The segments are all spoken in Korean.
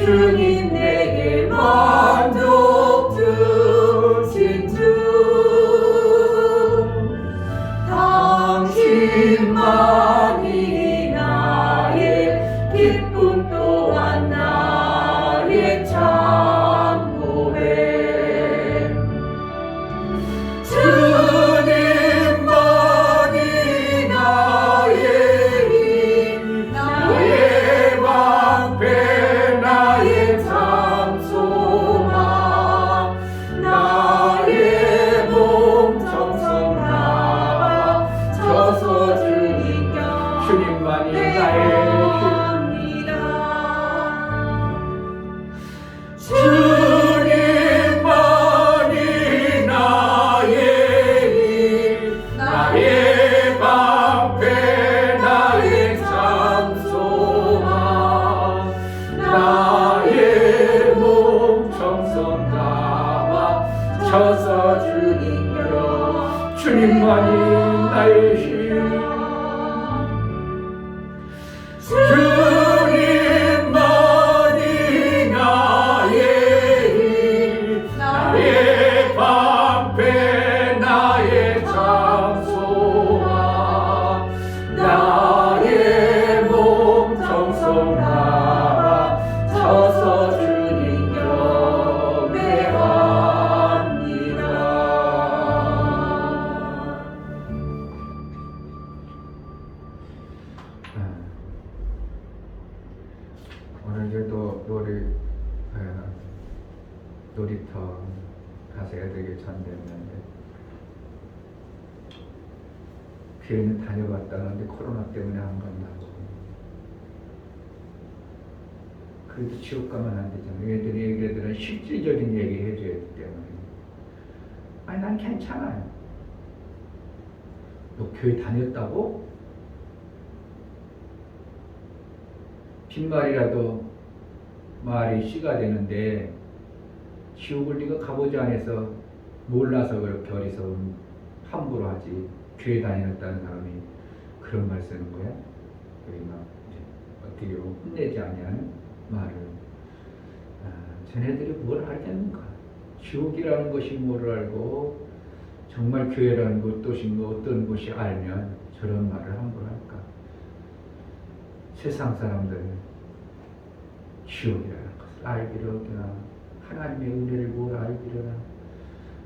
주님 내게 만족 주신 주 당신만이 나의 기쁨 또한 나의 참고해 주님만이 나의 힘 나의 방패 나의 참소망 나의 몸 정성하라 서서 주님 곁 주님만이 나의 주님만이 나의 힘 나의 방패 나의 참소망 나의 몸 정성 담아 쳐서 주님 곁 주님만이 나의 힘 주님만이 나의 힘 나의 방패 나의 참소망 나의 몸 정성 담아 서서 주님 경배합니다. 오늘 이제 또 놀이터 가서 애들에게 전됐는데 교회는 다녀봤다 하는데 코로나 때문에 안 간다고. 그래도 지옥 가면 안 되잖아. 얘들은 실질적인 얘기 해줘야 되기 때문에. 아니 난 괜찮아요. 너 교회 다녔다고? 빈말이라도 말이 씨가 되는데 지옥을 네가 가보지 않아서 몰라서 그렇게 어리석은 함부로 하지. 교회 다녔다는 사람이 그런 말 쓰는 거야? 여기 막 이제 어떻게 혼내지 아니하는 말을. 쟤네들이 뭘 알겠는가? 지옥이라는 것이 뭐를 알고 정말 교회라는 것이 어떤 것이 알면 저런 말을 함부로 할까? 세상 사람들은 지옥이라는 것을 알기로구나. 하나님의 은혜를 뭘 알기로나.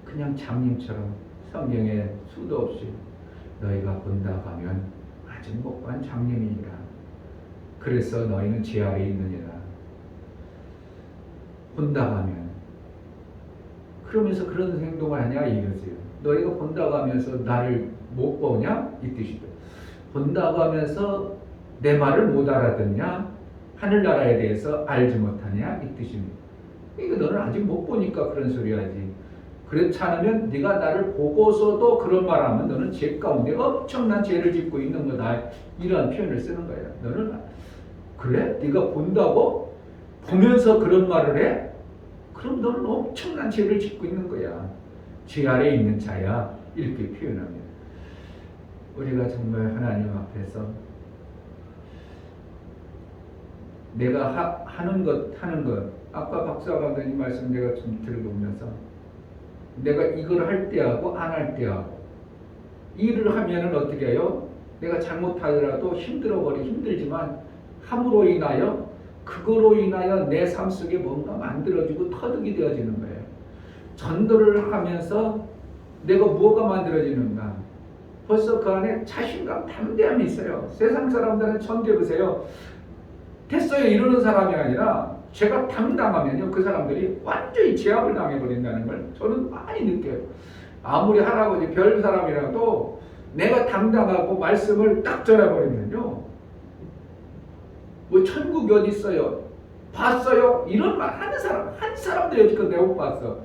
그냥 장님처럼 성경에 수도 없이 너희가 본다 가면 아직 못 본 장님이니라. 그래서 너희는 제 아래에 있느니라. 본다 가면 그러면서 그런 행동을 하냐 이거지요. 너희가 본다고 하면서 나를 못 보냐 이 뜻이죠. 본다고 하면서 내 말을 못 알아듣냐, 하늘나라에 대해서 알지 못하냐 이 뜻입니다. 이거 너는 아직 못 보니까 그런 소리 하지. 그렇지 않으면 네가 나를 보고서도 그런 말하면 너는 죄 가운데 엄청난 죄를 짓고 있는 거다. 이런 표현을 쓰는 거예요. 너는 그래? 네가 본다고? 보면서 그런 말을 해? 그럼 너는 엄청난 죄를 짓고 있는 거야. 죄 아래에 있는 자야. 이렇게 표현합니다. 우리가 정말 하나님 앞에서 내가 하는 것 아까 박사 감독님 말씀 내가 좀 들어보면서 내가 이걸 할 때하고 안 할 때하고 일을 하면은 어떻게 해요? 내가 잘못하더라도 힘들지만 함으로 인하여 그거로 인하여 내 삶 속에 뭔가 만들어지고 터득이 되어지는 거예요. 전도를 하면서 내가 뭐가 만들어지는가? 벌써 그 안에 자신감, 담대함이 있어요. 세상 사람들은 전도해보세요. 됐어요 이러는 사람이 아니라 제가 당당하면요 그 사람들이 완전히 제압을 당해버린다는 걸 저는 많이 느껴요. 아무리 할아버지 별 사람이라도 내가 당당하고 말씀을 딱 전해버리면요 뭐 천국이 어디 있어요? 봤어요? 이런 말 하는 사람 한 사람도 여지껏 내가 못 봤어.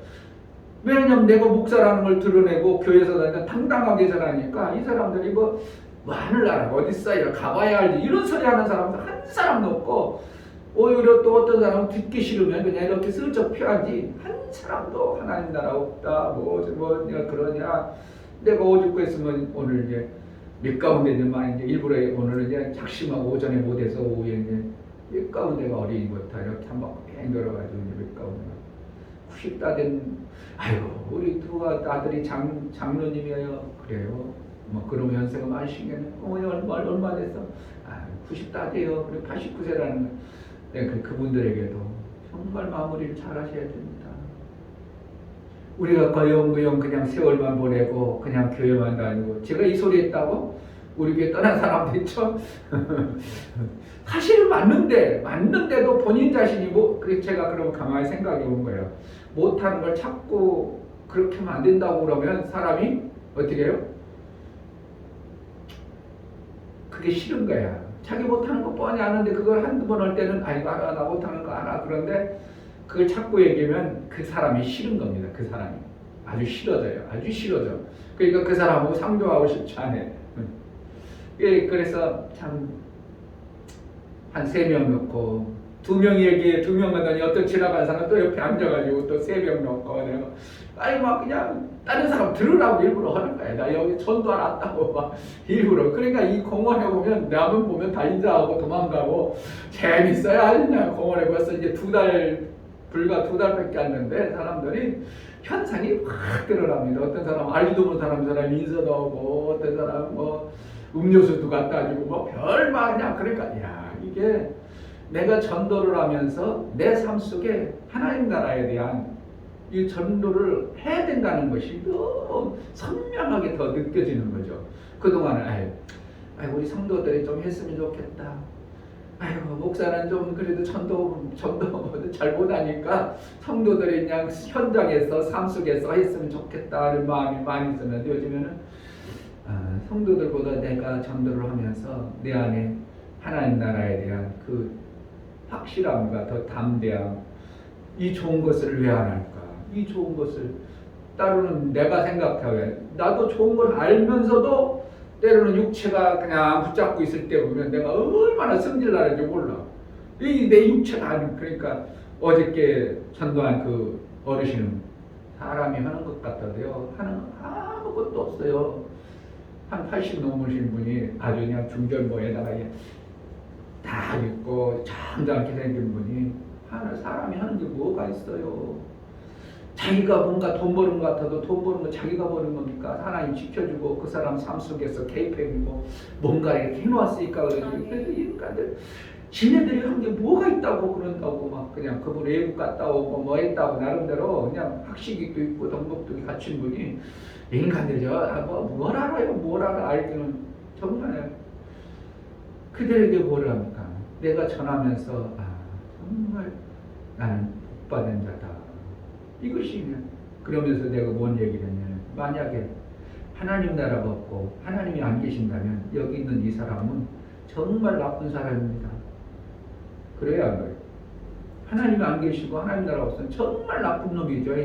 왜냐면 내가 목사라는 걸 드러내고 교회에서 다니까 당당하게 전하니까 이 사람들이 뭐 하늘나라 어디 있어요? 가봐야 알지. 이런 소리 하는 사람도 한 사람도 없고 오히려 또 어떤 사람은 듣기 싫으면 그냥 이렇게 슬쩍 피하지. 한 사람도 하나님 나라 없다. 뭐냐 그러냐. 내가 오죽고 했으면 오늘 이제 몇 가운데 이제 많이 이제 일부러 오늘은 이제 작심하고 오전에 못해서 오후에 이제 외가운 데가 어린이부터 이렇게 한번 뺑 돌아가지고 이제 외가운 데가 90다 된 아이고 우리 두 아들이 장로님이에요. 그래요. 뭐 그러면 연세가 많으시겠네. 어머니 얼마 됐어? 90다 돼요. 그리고 89세라는 거. 네, 그분들에게도 정말 마무리를 잘 하셔야 됩니다. 우리가 거영거영 그냥 세월만 보내고 그냥 교회만 다니고 제가 이 소리 했다고 우리 교회 떠난 사람도 있죠. 사실은 맞는데도 본인 자신이 그래서 제가 그러면 가만히 생각해 본 거예요. 못하는 걸 찾고 그렇게 하면 안 된다고 그러면 사람이 어떻게 해요? 그게 싫은 거야. 자기 못하는 거 뻔히 아는데 그걸 한두 번 할 때는 아이고 알아 나 못하는 거 알아. 그런데 그걸 찾고 얘기하면 그 사람이 싫은 겁니다. 그 사람이 아주 싫어져요. 아주 싫어져. 그러니까 그 사람하고 상종하고 싶지 않아. 예, 그래서 참 한 3명 넣고 2명 얘기해 2명 하더니 어떤 지나간 사람 또 옆에 앉아가지고 또 3명 넣고 내가 아니 막 그냥 다른 사람 들으라고 일부러 하는 거야. 나 여기 전도 안 왔다고 막 일부러. 그러니까 이 공원에 보면 남은 보면 다 인사하고 도망가고 재밌어요. 아주 그냥 공원에 벌써 이제 불과 2달밖에 안 됐는데 사람들이 현상이 확 드러납니다. 어떤 사람 알지도 못하는 사람 인사도 하고 어떤 사람 뭐 음료수도 갖다 주고 뭐 별말 그냥 그러니까 야 이게 내가 전도를 하면서 내 삶 속에 하나님 나라에 대한 이 전도를 해야 된다는 것이 너무 선명하게 더 느껴지는 거죠. 그동안은 우리 성도들이 좀 했으면 좋겠다. 아이고 목사는 좀 그래도 전도 잘 못하니까 성도들이 그냥 현장에서 삶 속에서 했으면 좋겠다는 마음이 많이 있었는데 요즘에는 성도들보다 내가 전도를 하면서 내 안에 하나님 나라에 대한 그 확실함과 더 담대함, 이 좋은 것을 왜 안 할까? 이 좋은 것을 따로는 내가 생각하면 나도 좋은 걸 알면서도 때로는 육체가 그냥 붙잡고 있을 때 보면 내가 얼마나 승질나는지 몰라. 이 내 육체가 아닌 그러니까 어저께 전도한 그 어르신은 사람이 하는 것 같아도요 하는 아무것도 없어요. 한 80 넘으신 분이 아주 그냥 중절모에다가 다 입고 잠잠하게 생긴 분이 사람이 하는 게 뭐가 있어요. 자기가 뭔가 돈 버는 것 같아도 돈 버는 거 자기가 버는 겁니까? 하나님 지켜주고 그 사람 삶 속에서 개입해주고 뭔가 이렇게 해놓았으니까 그래도 인간들 지네들이 한 게 뭐가 있다고 그런다고 막 그냥 그분 외국 갔다 오고 뭐 했다고 나름대로 그냥 학식이도 있고 덕목도 갖춘 분이 인간들이 뭘 알아요? 뭘 알아? 알기는 정말 그들에게 뭘 합니까? 내가 전하면서 정말 나는 복받은 자다. 이것이 그러면서 내가 뭔 얘기를 했냐면 만약에 하나님 나라가 없고 하나님이 안 계신다면 여기 있는 이 사람은 정말 나쁜 사람입니다. 그래야 안 그래요? 하나님이 안 계시고 하나님 나라가 없으면 정말 나쁜 놈이죠.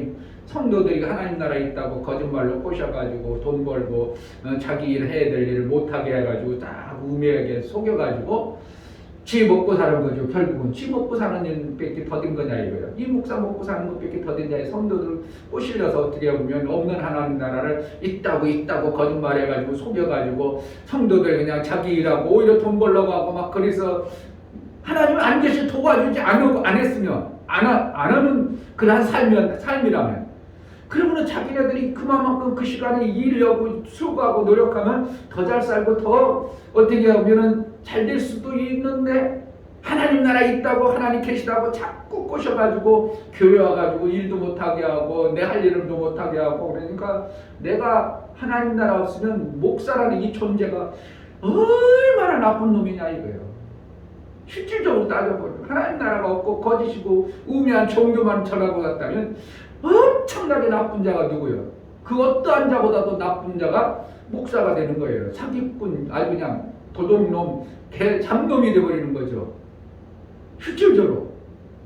성도들이 하나님 나라에 있다고 거짓말로 꼬셔가지고 돈 벌고 자기 일 해야 될 일을 못하게 해가지고 딱 우매하게 속여가지고 지 먹고 사는 거죠. 결국은 지 먹고 사는 일밖에 더딘 거냐 이거예요. 이 목사 먹고 사는 것밖에 더딘 성도들 꼬실려서 어떻게 보면 없는 하나님 나라를 있다고 거짓말해가지고 속여가지고 성도들 그냥 자기 일하고 오히려 돈 벌려고 하고 막 그래서 하나님은 안 계시 도와주지 안 했으면 안 하는 그러한 삶이라면 그러면 자기네들이 그만큼 그 시간에 일하고 수고하고 노력하면 더 잘 살고 더 어떻게 하면은 잘 될 수도 있는데 하나님 나라에 있다고 하나님 계시다고 자꾸 꼬셔가지고 교회 와가지고 일도 못하게 하고 내 할 일도 못하게 하고 그러니까 내가 하나님 나라 없으면 목사라는 이 존재가 얼마나 나쁜 놈이냐 이거예요. 실질적으로 따져보면 하나님 나라가 없고 거짓이고 우매한 종교만 전하고 갔다면 엄청나게 나쁜 자가 누구예요? 그 어떠한 자보다도 나쁜 자가 목사가 되는 거예요. 사기꾼, 아주 그냥 도둑놈, 잡놈이 되어버리는 거죠. 실질적으로.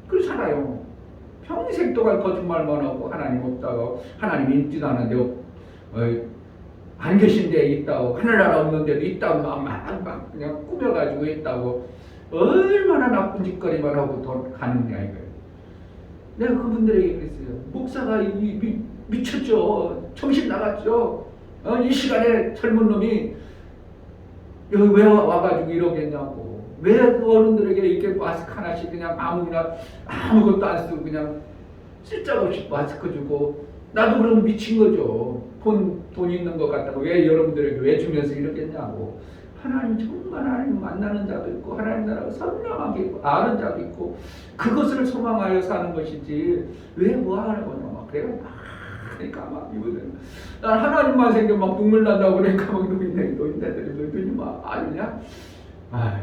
그렇게 살아요. 평생 동안 거짓말만 하고 하나님 없다고 하나님 있지도 않은데 안 계신 데에 있다고 하늘나라 없는 데도 있다고 막 그냥 꾸며가지고 있다고 얼마나 나쁜 짓거리만 하고 돈 가느냐 이거예요. 내가 그분들에게 그랬어요. 목사가 미쳤죠. 정신 나갔죠. 이 시간에 젊은 놈이 여기 왜 와가지고 이러겠냐고. 왜 어른들에게 이렇게 마스크 하나씩 그냥 아무것도 안 쓰고 그냥 쓸데없이 마스크 주고 나도 그럼 미친 거죠. 돈 있는 것 같다고 왜 여러분들에게 왜 주면서 이러겠냐고. 하나님 정말 하나님 만나는 자도 있고 하나님 나라가 선명하게 있고 아는 자도 있고 그것을 소망하여 사는 것이지 왜 뭐 하는 거냐 막 그래요. 그러니까 막 이거는 난 하나님만 생겨 막 눈물 난다고 그러니까 막 노인네들이 막 아니냐. 아휴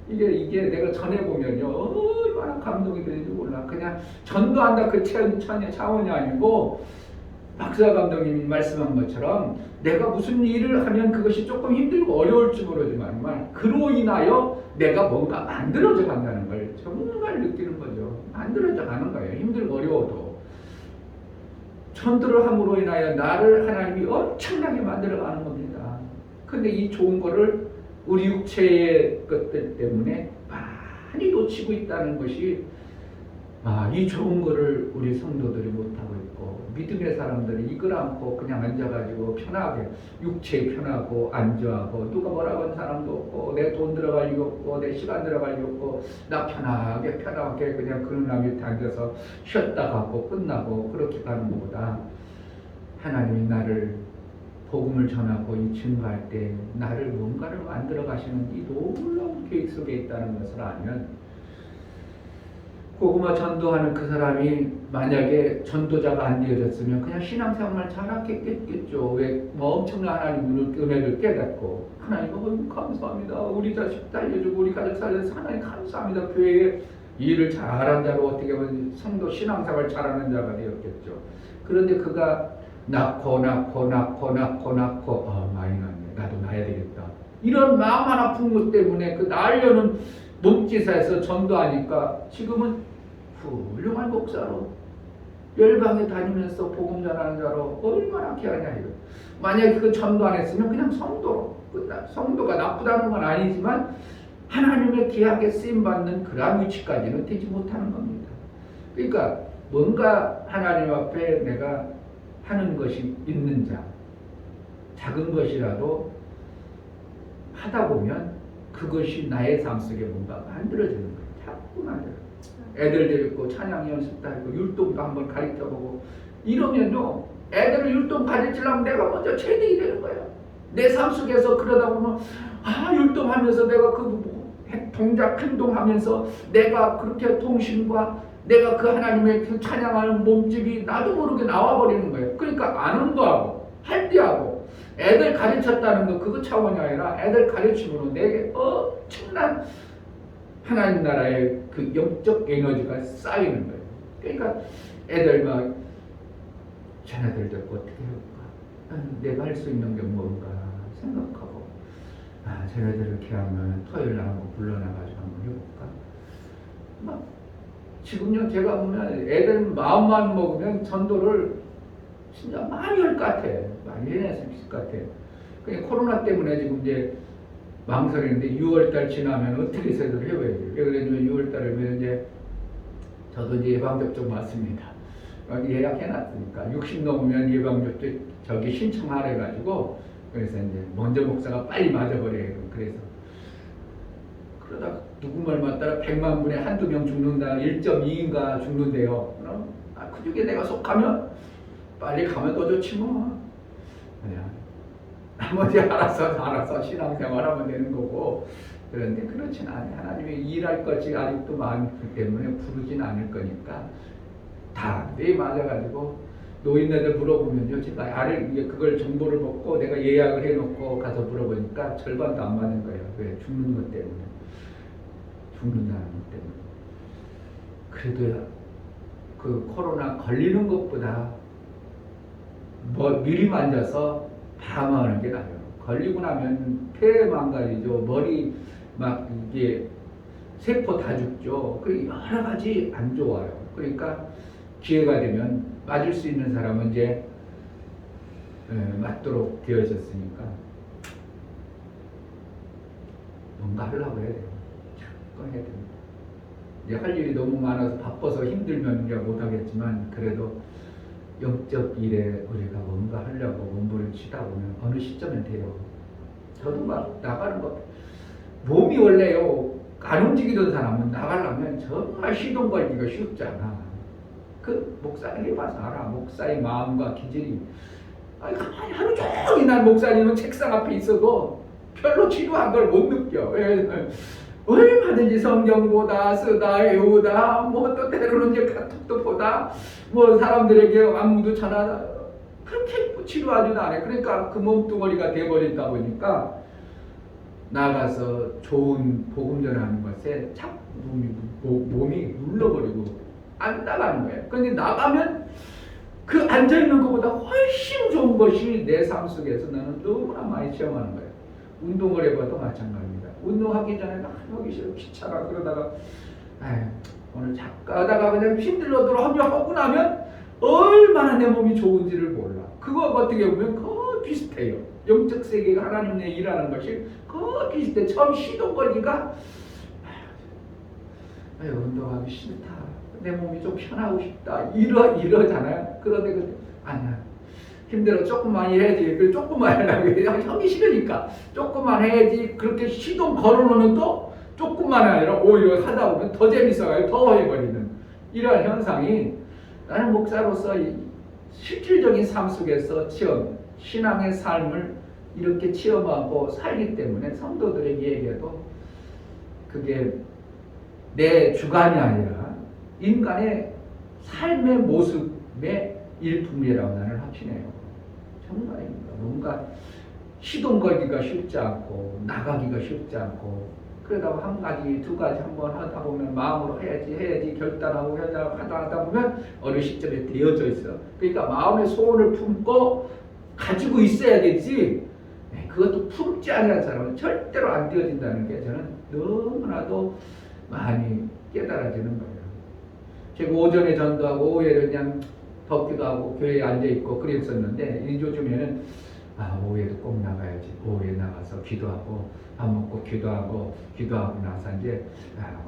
이게 내가 전해보면요 얼마나 감동이 되는지 몰라. 그냥 전도한다 그 차원이 아니고 박사 감독님이 말씀한 것처럼 내가 무슨 일을 하면 그것이 조금 힘들고 어려울지 모르지만 그로 인하여 내가 뭔가 만들어져 간다는 걸 정말 느끼는 거죠. 만들어져 가는 거예요. 힘들고 어려워도. 전도를 함으로 인하여 나를 하나님이 엄청나게 만들어 가는 겁니다. 근데 이 좋은 거를 우리 육체의 것들 때문에 많이 놓치고 있다는 것이 이 좋은 거를 우리 성도들이 못하고 있고 믿음의 사람들이 이걸 안고 그냥 앉아가지고 편하게 육체에 편하고 안주하고 누가 뭐라고 하는 사람도 없고 내 돈 들어갈 일 없고 내 시간 들어갈 일 없고 나 편하게 그냥 그런 나 밑에 앉아서 쉬었다 가고 끝나고 그렇게 가는 것보다 하나님이 나를 복음을 전하고 이 증거할 때 나를 뭔가를 만들어 가시는 이 놀라운 계획 속에 있다는 것을 알면 고구마 전도하는 그 사람이 만약에 전도자가 안 되어졌으면 그냥 신앙생활 잘하겠겠죠. 왜 엄청난 하나님 은혜를 깨닫고 하나님 감사합니다. 우리 자식 살려주고 우리 가족 살려서 하나님 감사합니다. 교회에 일을 잘한 자로 어떻게 보면 성도 신앙생활 잘하는 자가 되었겠죠. 그런데 그가 낳고 많이 낳네. 나도 낳아야 되겠다. 이런 마음 안 아픈 것 때문에 그 낳으려는 몸짓에서 전도하니까 지금은 훌륭한 목사로 열방에 다니면서 복음 전하는 자로 얼마나 귀하냐 이거. 만약에 그 전도 안 했으면 그냥 성도로 끝나. 성도가 나쁘다는 건 아니지만 하나님의 귀하게 쓰임받는 그러한 위치까지는 되지 못하는 겁니다. 그러니까 뭔가 하나님 앞에 내가 하는 것이 있는 자, 작은 것이라도 하다 보면 그것이 나의 삶 속에 뭔가 만들어지는 거예요. 자꾸 만들어요. 애들 데리고 찬양 연습도 하고 율동도 한번 가르쳐보고 이러면요 애들을 율동 가르치려면 내가 먼저 체득이 되는 거예요. 내 삶 속에서 그러다 보면 율동하면서 내가 그 동작 행동하면서 내가 그렇게 통신과 내가 그 하나님의 그 찬양하는 몸집이 나도 모르게 나와버리는 거예요. 그러니까 아는 거하고 할 때하고 애들 가르쳤다는 거 그거 차원이 아니라 애들 가르침으로 내게 엄청난 하나님 나라의 그 영적 에너지가 쌓이는 거예요. 그러니까 애들 막 쟤네들 데리고 어떻게 해볼까? 내가 할 수 있는 게 뭔가 생각하고 쟤네들을 이렇게 하면 토요일 날 한번 불러나가지고 한번 해볼까? 막 지금요 제가 보면 애들 마음만 먹으면 전도를 진짜 많이 할 것 같아. 많이 해낼 수 있을 것 같아. 그냥 코로나 때문에 지금 이제 망설이는데 6월달 지나면 어떻게 제대로 해봐야 돼요. 왜 그러냐면 6월달이면 이제 저도 이제 예방접종 맞습니다. 예약해놨으니까 60 넘으면 예방접종 저기 신청하래가지고 그래서 이제 먼저 목사가 빨리 맞아버려요. 그래서 그러다 누구 말 맞따라 100만 분에 한두 명 죽는다 1.2인가 죽는데요. 그 중에 내가 속하면 빨리 가면 더 좋지 뭐. 그냥 나머지 알아서 신앙생활하면 되는 거고. 그런데 그렇진 않아요. 하나님이 일할 것이 아직도 많기 때문에 부르진 않을 거니까 다 내 맞아가지고 노인네들 물어보면요 제가 그걸 정보를 먹고 내가 예약을 해놓고 가서 물어보니까 절반도 안 맞는 거예요. 왜? 죽는 것 때문에. 죽는다는 것 때문에. 그래도 그 코로나 걸리는 것보다 미리 만져서 방어하는 게 나아요. 걸리고 나면 폐 망가지죠. 머리 막 이게 세포 다 죽죠. 그 여러 가지 안 좋아요. 그러니까 기회가 되면 맞을 수 있는 사람은 이제 맞도록 되어졌으니까 뭔가 하려고 해야 돼요. 자꾸 해야 됩니다. 이제 할 일이 너무 많아서 바빠서 힘들면 우리가 못하겠지만 그래도 영적 일에 우리가 뭔가 하려고 몸부림치다 보면 어느 시점엔 돼요. 저도 막 나가는 거 몸이 원래요 안 움직이던 사람은 나가려면 정말 시동 걸기가 쉽지 않아. 그 목사 해봐서 알아. 목사의 마음과 기질이. 아니 가만히 하루 종일 난 목사님은 책상 앞에 있어도 별로 지루한 걸 못 느껴. 얼마든지 성경 보다 쓰다 외우다 뭐 또 때로는 이제 카톡도 보다 뭐 사람들에게 안무도 전하다 그렇게 지루하지도 않아. 그러니까 그 몸뚱어리가 돼버린다 보니까 나가서 좋은 복음 전하는 것에 자꾸 몸이 눌러버리고 안 나가는 거예요. 그런데 나가면 그 앉아있는 것보다 훨씬 좋은 것이 내 삶 속에서 나는 너무나 많이 체험하는 거예요. 운동을 해봐도 마찬가지입니다. 운동하기 전에는 하기 싫어 귀찮아 그러다가 오늘 잠깐 하다가 그냥 힘들어도 하고 나면 얼마나 내 몸이 좋은지를 몰라. 그거 어떻게 보면 거의 비슷해요. 영적 세계가 하나님 내 일하는 것이 거의 비슷해. 처음 시동 걸기가 운동하기 싫다. 내 몸이 좀 편하고 싶다. 이러잖아요. 그런데 아니야. 힘들어. 조금만 해야지. 그래 조금만 하려고 해. 하기 싫으니까 조금만 해야지. 그렇게 시동 걸어놓으면 또 조금만 아니라 오히려 하다 보면 더 재밌어요. 더 해버리는 이러한 현상이 나는 목사로서 실질적인 삶 속에서 신앙의 삶을 이렇게 체험하고 살기 때문에 성도들에게도 그게 내 주관이 아니라 인간의 삶의 모습의 일품이라고 나는 확신해요. 정말입니다. 뭔가 시동 걸기가 쉽지 않고 나가기가 쉽지 않고 그러다가 한 가지 두 가지 한번 하다 보면 마음으로 해야지 결단하고 하다 보면 어느 시점에 되어져 있어. 그러니까 마음의 소원을 품고 가지고 있어야 되지. 그것도 품지 않는 사람은 절대로 안 되어진다는 게 저는 너무나도 많이 깨달아지는 거예요. 제가 오전에 전도하고 오후에 그냥 덥기도 하고 교회에 앉아있고 그랬었는데 요즘에는 오후에도 꼭 나가야지. 오후에 나가서 기도하고 밥 먹고 기도하고 나서 이제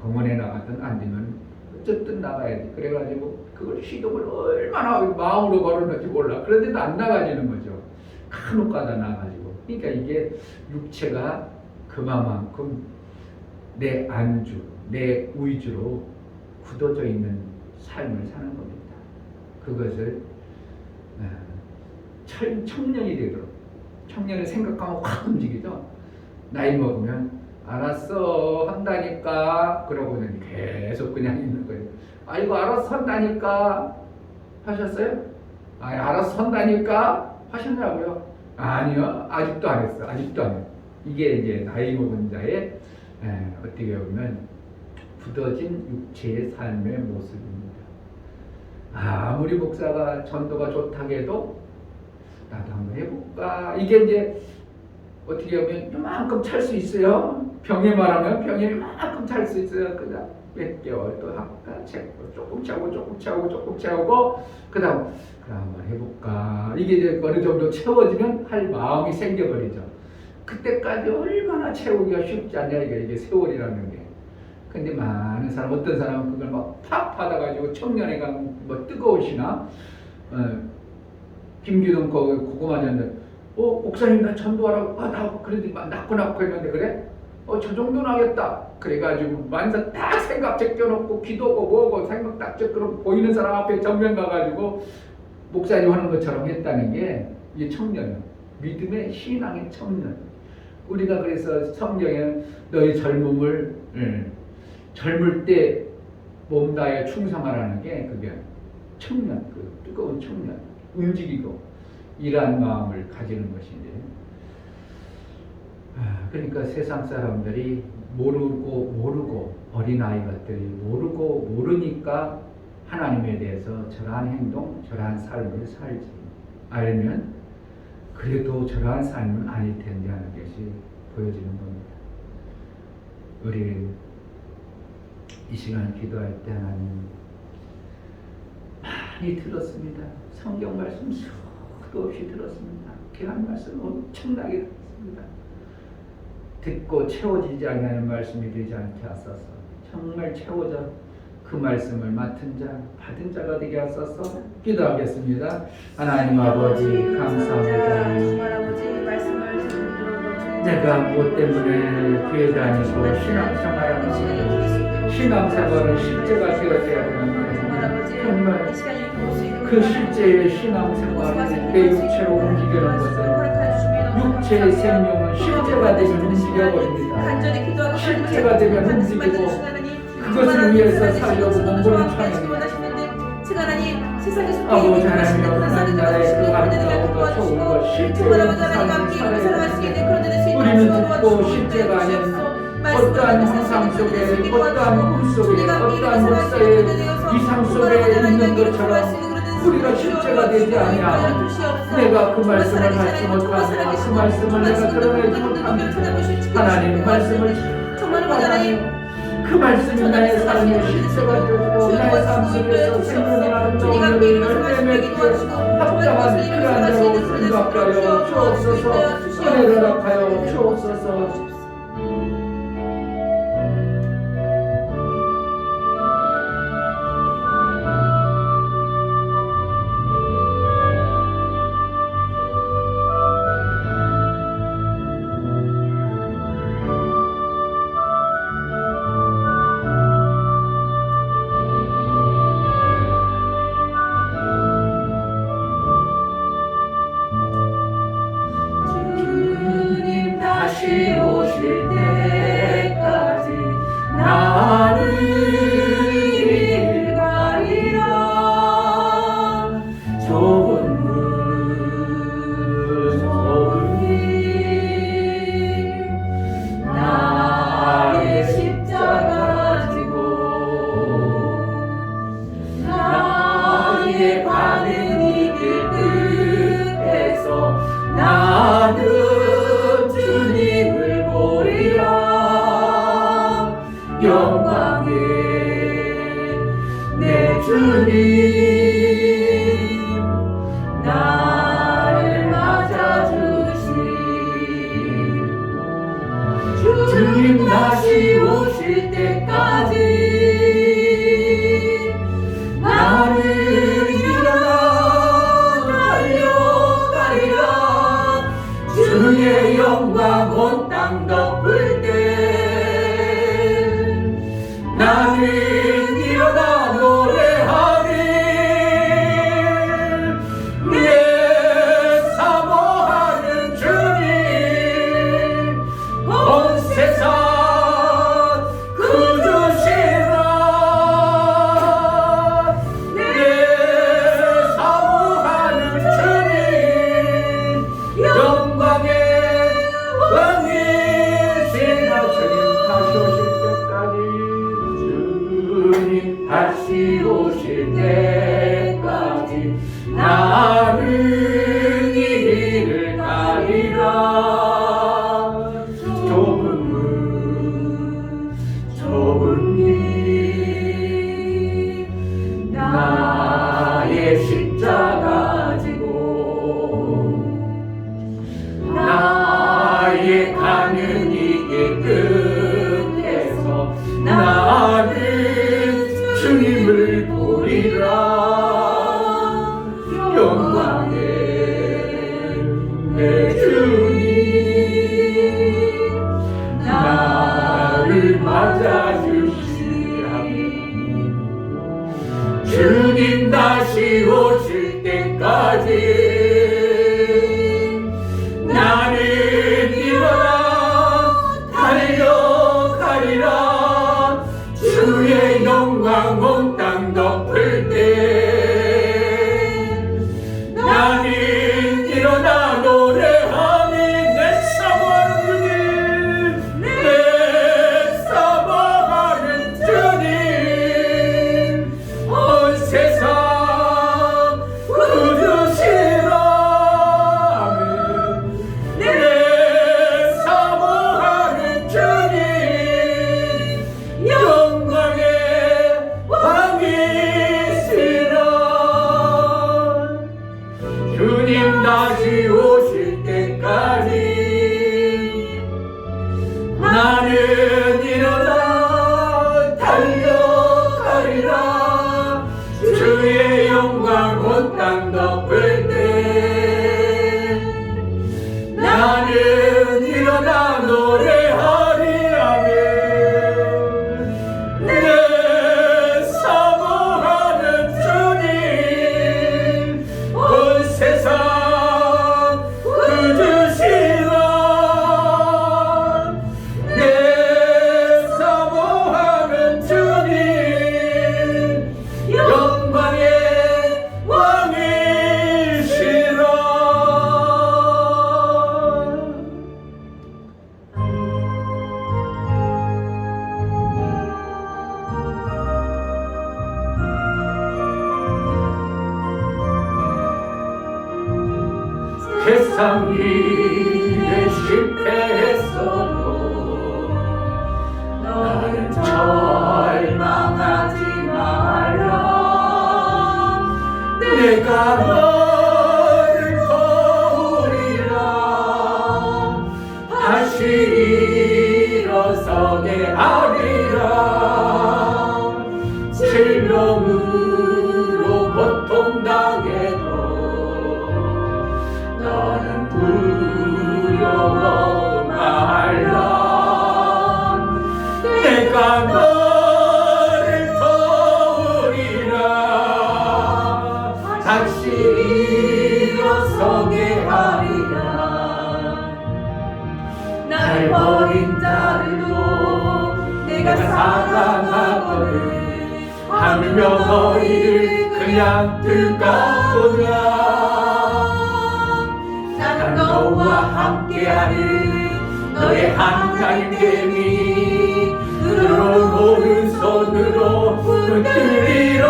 공원에 나가든 안 되면 어쨌든 나가야지. 그래가지고 그걸 시동을 얼마나 마음으로 걸어놓지 몰라. 그런데도 안 나가지는 거죠. 간혹 가다 나가지고. 그러니까 이게 육체가 그만큼 내 안주, 내 의주로 굳어져 있는 삶을 사는 겁니다. 그것을 청년이 되도록. 청년을 생각하면 확 움직이죠. 나이 먹으면 알았어 한다니까 그러고는 계속 그냥 있는 거예요. 이거 알았어 한다니까 하셨어요? 알았어 한다니까 하셨냐고요? 아니요. 아직도 안 했어. 아직도 안 했어. 이게 이제 나이 먹은 자의 어떻게 보면 굳어진 육체의 삶의 모습입니다. 아무리 목사가 전도가 좋다고 해도 나도 한번 해볼까. 이게 이제 어떻게 보면 이만큼 찰 수 있어요. 병에 말하면 병에 이만큼 찰 수 있어요. 그다음 몇 개월 또 할까 채우고 조금 채우고 그다음 한번 해볼까. 이게 이제 어느 정도 채워지면 할 마음이 생겨버리죠. 그때까지 얼마나 채우기가 쉽지 않냐 이게 세월이라는 게. 근데 많은 사람 어떤 사람은 그걸 막 팍 받아가지고 청년회가 뭐 뜨거우시나 김기동 고구마 전도 목사님 나 전도하라고 나 그래도 낳고 했는데 그래? 저 정도는 하겠다. 그래가지고 만사 딱 생각 제껴놓고 기도고 뭐고 생각 딱 제껴놓고 보이는 사람 앞에 전면 가가지고 목사님 하는 것처럼 했다는 게 이 청년, 믿음의 신앙의 청년. 우리가 그래서 성경에 너희 젊음을 젊을 때 몸 다해 충성하라는 게 그게 청년, 그 뜨거운 청년, 움직이고 일한 마음을 가지는 것인데 그러니까 세상 사람들이 모르고 어린아이들이 모르니까 하나님에 대해서 저러한 행동, 저러한 삶을 살지 알면 그래도 저러한 삶은 아닐 텐데 하는 것이 보여지는 겁니다. 우리 이 시간 기도할 때 하나님 많이 들었습니다. 성경 말씀 수도 없이 들었습니다. 귀한 말씀 엄청나게 들었습니다. 듣고 채워지지 않는 말씀이 되지 않게 하소서. 정말 채워져 그 말씀을 맡은 자, 받은 자가 되게 하소서. 기도하겠습니다. 하나님 아버지 감사합니다. 하나님 아버지 말씀을 들어보니 내가 무엇 때문에 교회 다니고 신앙생활하면서 신앙생활은 실제가 되어져야 되는데 정말 그 실제의 신앙생활이 내 육체로 움직이는 것은 육체의 생명은 실제가 되면 움직여버립니다. 실제가 되면 움직이고 그것을 위해서 살려고 몸부림 쳐냅니다. 아버지 하나님 하나님 나라의 그 아름다움과 좋은 것 실제로 삶을 살아야 됩니다. 우리는 듣고 실제가 아닌 어떠한 환상 속에 어떠한 꿈 속에 어떠한 역사의 이상 속에 있는 것처럼 우리가 실제가 되지 아니하고 내가 그 말씀을 하지 못하고 그 말씀을 내가 드러내지 못합니다. 하나님 말씀을 하나님 그 말씀이 나의 삶의 실제가 되고 나의 삶 속에서 생명의 아름다움을 열매맺게 합당한 그러한 자로 생각하여 주옵소서. 은혜를 허락하여 주옵소서. 다시 오실 때까지 나는 길 가리라. 좁은 문 좁은 길 나의 십자가 지고 나의 가는 이 길 끝에서 나는 주님을 보리라. 영광의 내 주님 나를 맞아주시. 주님 다시 오실 때까지 나는 일어나 달려가리라. 주의 영광 온 땅 덮을 때 나는 일어나 노래하리. 내 사모하는 주님 온 세상 구주시라. 내 사모하는 주님 영광의 왕이시라. 주님 다시 오실 때까지 나는 이 길을 가리라. 좁은 문 좁은 길 나의 십자가 지고 나의 가는 이 길 끝에서 나는 주님을 보리라. 영광의 내 주님 나를 맞아주시라. 주님 다시 오실 때까지 나는 일어나 달려가리라. 주의 영광 온 땅 덮을 때 나는 일어나 노래하니. 내 사모하는 주님 내 사모하는 주님 온 세상 구주시라. 내 사모하는 주님 영광의 왕이시라. 세상 일에 실패했어도 너는 절망하지 마라. 내가 너를 도우리라. 다시 일어서게 하리라. 질병으로 고통당해도 너는 두려워 말라. 내가 너를 도우리라. 다시 일어서게 하리라. 날 버린 자들도 내가 사랑하거든. 하물며 너희를 그냥 둘까보냐. 나는 너와 함께하는 너의 하나님 됨이 너로 오른손으로 붙들리라.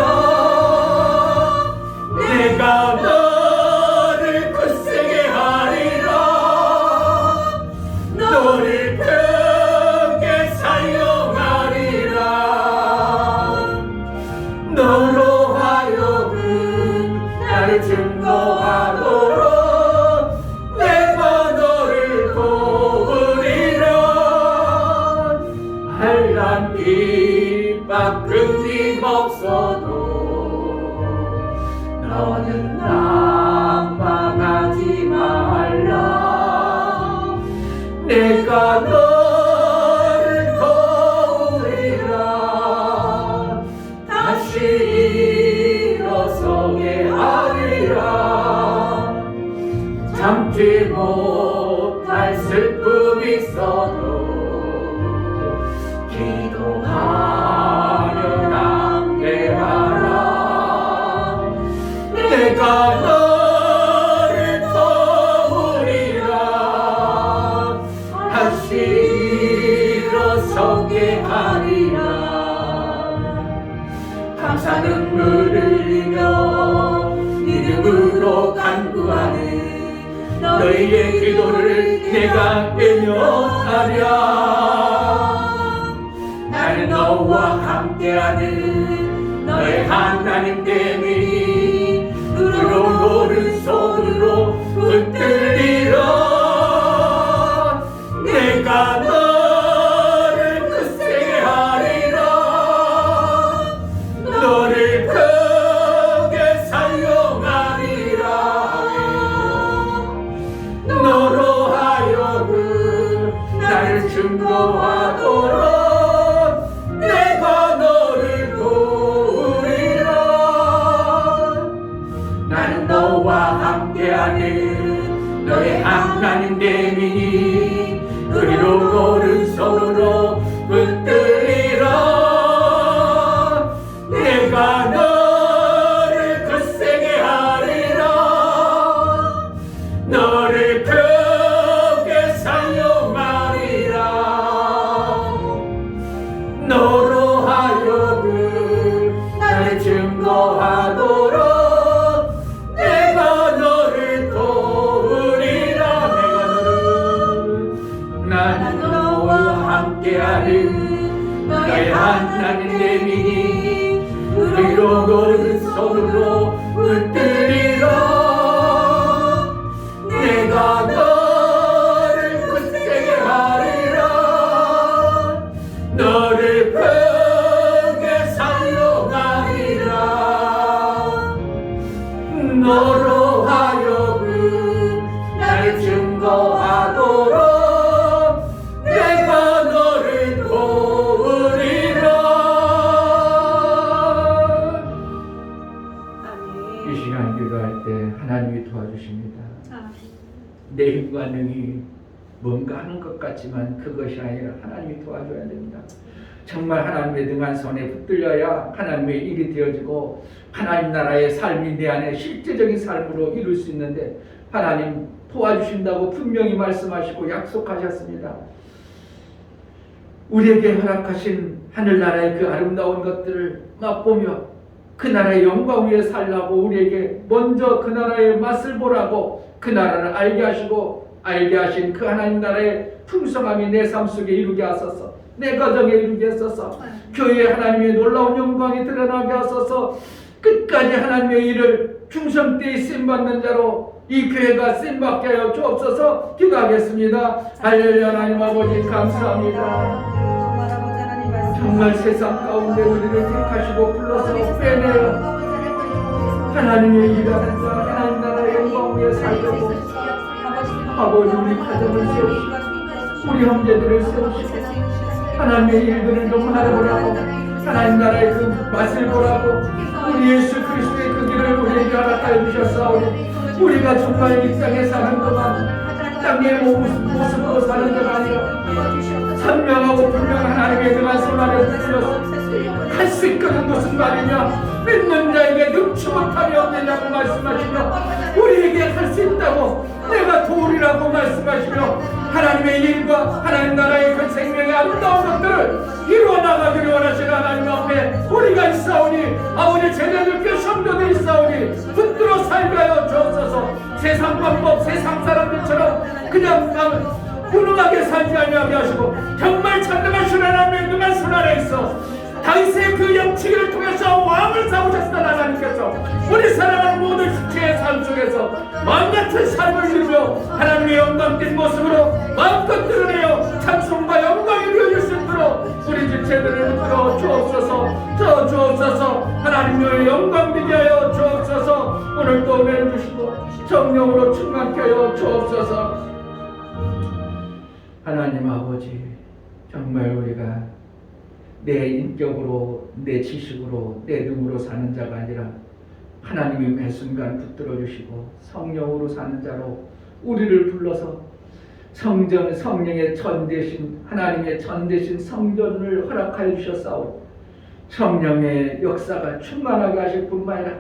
내가 너를 굳세게 하리라. 너를 크게 사용하리라. 너로 하여금 나를 증거하도록 내가 너를 도우리라. 한란 핍박 끊임없어도 너는 낙망하지 말라. 내가 너를 도우리라. 다시 일어서게 하리라. 참지 못할 슬픔이 있어도 기도하며 담대하라. 내가 너를 도우리라. 다시 일어서게 하리라. 감사 눈물을 흘리며 믿음으로 간구하는 너희의 기도를 내가 외면하랴. 나는 너와 함께하는 너의 하나님 됨이 너로 오른손으로 붙들리라. 내가 너를 굳세게 하리라. 너를 크게 사용하리라. 너로 하여금 나를 증거하도록 내가 너를 도우리라. 나는 너와 함께하는 너의 하나님 됨이니 너희로 오른손으로 붙들리라. 내가 너를 굳세게 하리라. 너를 크게 사용하리라. 너로 하여금 나를 증거하도록 내가 너를 도우리라. 나는 너와 함께하는 너의 하나님 됨이니 너희로 오른손으로 붙들리라. 내가 너를 굳세게 하리라. 너를 크게 사용하리라. 너로 하여금 나를 증거하도록 내가 너를 도우리라. 이 시간 기도할 때 하나님이 도와주십니다. 내 힘과 능이 뭔가 하는 것 같지만 그것이 아니라 하나님이 도와줘야 됩니다. 정말 하나님의 능한 손에 붙들려야 하나님의 일이 되어지고 하나님 나라의 삶이 내 안에 실제적인 삶으로 이룰 수 있는데 하나님 도와주신다고 분명히 말씀하시고 약속하셨습니다. 우리에게 허락하신 하늘나라의 그 아름다운 것들을 맛보며 그 나라의 영광 위에 살라고 우리에게 먼저 그 나라의 맛을 보라고 그 나라를 알게 하시고 알게 하신 그 하나님 나라의 풍성함이 내 삶 속에 이루게 하소서. 내 가정에 이루게 하소서. 교회에 하나님의 놀라운 영광이 드러나게 하소서. 끝까지 하나님의 일을 충성되이 쓰임받는 자로 이 교회가 쓰임받게 하여 주옵소서. 기도하겠습니다. 할렐루야. 하나님 아버지 감사합니다. 정말 세상 가운데 우리를 택하시고 불러서 빼내어 하나님의 일하는 자 하나님 나라의 영광 위에 살려고 아버지 우리 가정을 세우시고 우리 형제들을 세우시고 하나님의 일들을 좀 하라고 하나님 나라의 그 맛을 보라고 우리 예수 그리스도의 그 길을 우리에게 허락하여 주셨사오니 우리가 정말 이 땅에 사는 동안 땅의 모습으로 사는 것 아니라 선명하고 분명한 하나님의 그만 손 아래 붙들려서 할 수 있거든 무슨 말이냐. 믿는 자에게 능치 못함이 없느냐고 말씀하시며 우리에게 할 수 있다고 내가 도우리라고 말씀하시며 하나님의 일과 하나님 나라의 그 생명의 아름다운 것들을 이루어 나가기를 원하시는 하나님 앞에 우리가 있사오니 아버지 제자들께 성도들 있사오니 붙들어 살게 하여 주옵소서. 세상 방법 세상 사람들처럼 그냥 무능하게 살지 아니하게 하시고 정말 참담하신 하나님의 그만 손 아래 있어 다윗의 그 영치기를 통해서 왕을 삼으셨던 하나님께서 우리 사랑하는 모든 지체의 삶 속에서 왕같은 삶을 이루며 하나님의 영광된 모습으로 마음껏 드러내어 찬송과 영광이 이루어질 수 있도록 우리 지체들을 이끌어 주옵소서. 주옵소서. 하나님의 영광 되게 하여 주옵소서. 오늘도 은혜를 주시고 성령으로 충만케 하여 주옵소서. 하나님 아버지 정말 우리가 내 인격으로 내 지식으로 내 능으로 사는 자가 아니라 하나님이 매 순간 붙들어 주시고 성령으로 사는 자로 우리를 불러서 성령의 전대신 하나님의 전대신 성전을 허락하여 주셨사오니 성령의 역사가 충만하게 하실 뿐만 아니라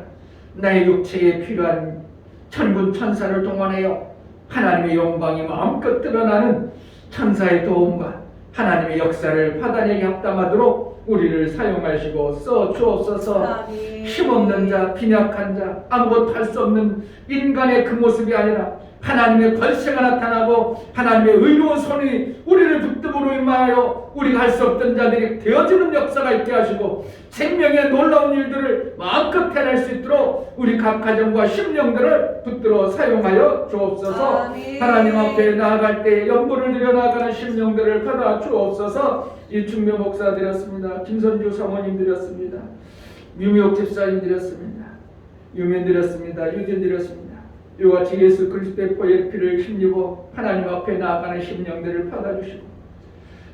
나의 육체에 필요한 천군 천사를 동원하여 하나님의 영광이 마음껏 드러나는 천사의 도움과 하나님의 역사를 파단에게 합당하도록 우리를 사용하시고 써 주옵소서. 힘없는 자, 빈약한 자, 아무것도 할 수 없는 인간의 그 모습이 아니라 하나님의 권세가 나타나고 하나님의 의로운 손이 우리를 붙듦으로 인하여 우리가 할 수 없던 자들이 되어지는 역사가 있게 하시고 생명의 놀라운 일들을 마음껏 해낼 수 있도록 우리 각 가정과 심령들을 붙들어 사용하여 주옵소서. 하나님 앞에 나아갈 때 연보를 드려 나아가는 심령들을 받아 주옵소서. 이충묘 목사 드렸습니다. 김선주 사모님 드렸습니다. 유미옥 집사님 드렸습니다. 유민 드렸습니다. 유진 드렸습니다. 이와 같이 예수 그리스도의 보혈의 피를 힘입어 하나님 앞에 나아가는 심령들을 받아주시고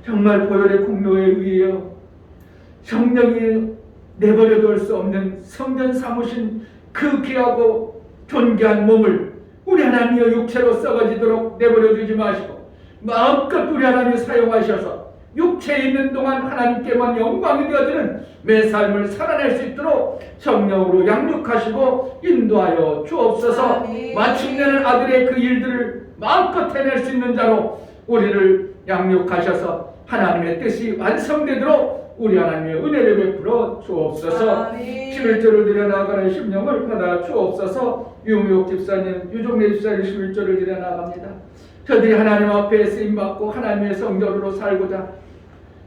정말 보혈의 공로에 의하여 성령이 내버려둘 수 없는 성전 삼으신 그 귀하고 존귀한 몸을 우리 하나님의 육체로 썩어지도록 내버려두지 마시고 마음껏 우리 하나님을 사용하셔서 육체에 있는 동안 하나님께만 영광이 되어지는 매 삶을 살아낼 수 있도록 성령으로 양육하시고 인도하여 주옵소서. 마침내는 아들의 그 일들을 마음껏 해낼 수 있는 자로 우리를 양육하셔서 하나님의 뜻이 완성되도록 우리 하나님의 은혜를 베풀어 주옵소서. 11조를 드려나가는 심령을 받아 주옵소서. 유미옥 집사님, 유종래 집사님 11조를 드려나갑니다. 저들이 하나님 앞에 쓰임받고 하나님의 성전으로 살고자